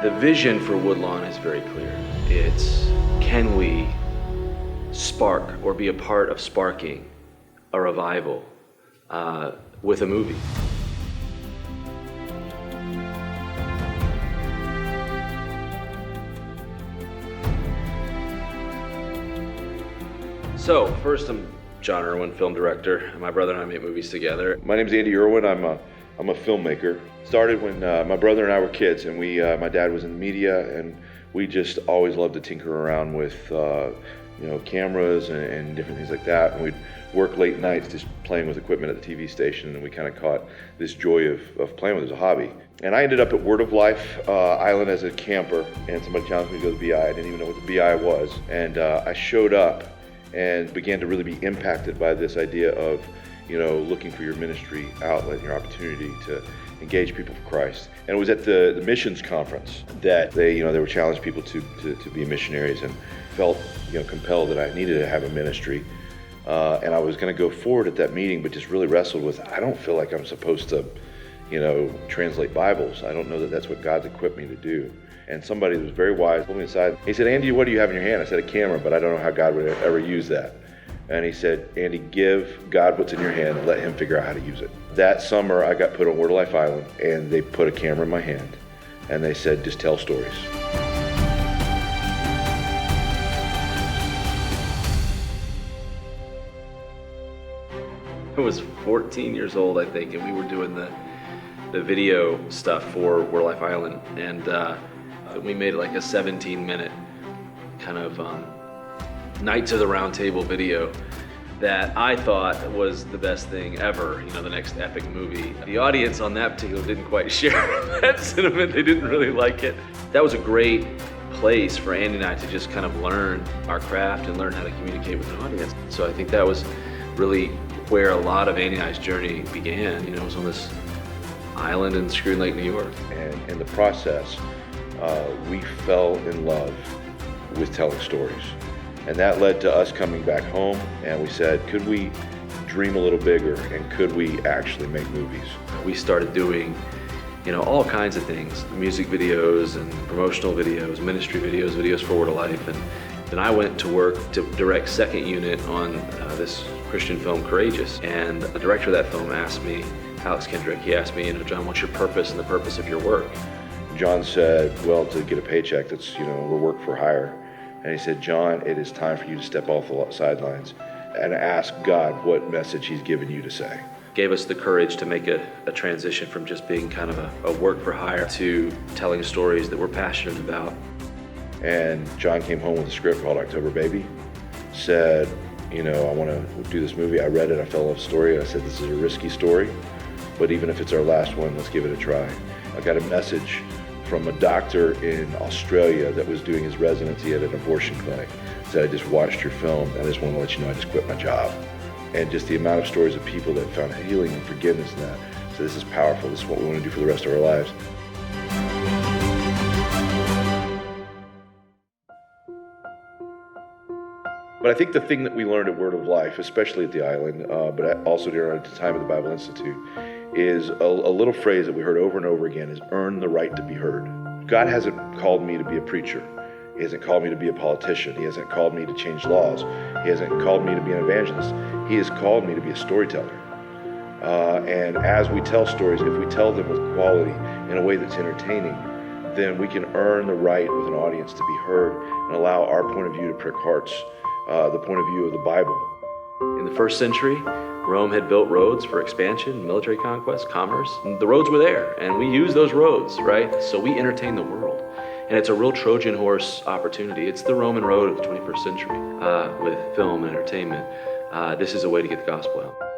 The vision for Woodlawn is very clear. It's, can we spark or be a part of sparking a revival with a movie? So, first, I'm John Erwin, film director. My brother and I make movies together. My name's Andy Erwin. I'm a filmmaker. Started when my brother and I were kids, and my dad was in the media, and we just always loved to tinker around with cameras and different things like that. And we'd work late nights just playing with equipment at the TV station, and we kind of caught this joy of playing with it as a hobby. And I ended up at Word of Life Island as a camper, and somebody challenged me to go to the BI. I didn't even know what the BI was, and I showed up and began to really be impacted by this idea of, looking for your ministry outlet, your opportunity to engage people for Christ. And it was at the missions conference that they were challenged people to be missionaries, and felt, compelled that I needed to have a ministry. And I was going to go forward at that meeting, but just really wrestled with, I don't feel like I'm supposed to, translate Bibles. I don't know that that's what God's equipped me to do. And somebody that was very wise pulled me aside. He said, "Andy, what do you have in your hand?" I said, "A camera, but I don't know how God would ever use that." And he said, "Andy, give God what's in your hand and let him figure out how to use it." That summer, I got put on Word of Life Island, and they put a camera in my hand, and they said, "Just tell stories." I was 14 years old, I think, and we were doing the video stuff for Word of Life Island, and we made like a 17-minute kind of Knights of the Round Table video that I thought was the best thing ever, the next epic movie. The audience on that particular didn't quite share that sentiment. They didn't really like it. That was a great place for Andy and I to just kind of learn our craft and learn how to communicate with an audience. So I think that was really where a lot of Andy and I's journey began. It was on this island in Screw Lake, New York. And in the process, we fell in love with telling stories. And that led to us coming back home, and we said, could we dream a little bigger, and could we actually make movies? We started doing, all kinds of things, music videos and promotional videos, ministry videos, videos for Word of Life. And then I went to work to direct second unit on this Christian film, Courageous. And the director of that film asked me, Alex Kendrick, he asked me, John, what's your purpose and the purpose of your work? John said, well, to get a paycheck, that's, we're work for hire. And he said, John, it is time for you to step off the sidelines and ask God what message he's given you to say. Gave us the courage to make a transition from just being kind of a work for hire to telling stories that we're passionate about. And John came home with a script called October Baby, said, I want to do this movie. I read it, I fell in love with the story, and I said, this is a risky story, but even if it's our last one, let's give it a try. I got a message from a doctor in Australia that was doing his residency at an abortion clinic. Said, I just watched your film, and I just want to let you know I just quit my job. And just the amount of stories of people that found healing and forgiveness in that. So this is powerful. This is what we want to do for the rest of our lives. But I think the thing that we learned at Word of Life, especially at the island, but also during the time of the Bible Institute, is a little phrase that we heard over and over again, is earn the right to be heard. God hasn't called me to be a preacher. He hasn't called me to be a politician. He hasn't called me to change laws. He hasn't called me to be an evangelist. He has called me to be a storyteller. And as we tell stories, if we tell them with quality in a way that's entertaining, then we can earn the right with an audience to be heard and allow our point of view to prick hearts, the point of view of the Bible. In the first century, Rome had built roads for expansion, military conquest, commerce. And the roads were there, and we use those roads, right? So we entertain the world. And it's a real Trojan horse opportunity. It's the Roman road of the 21st century with film and entertainment. This is a way to get the gospel out.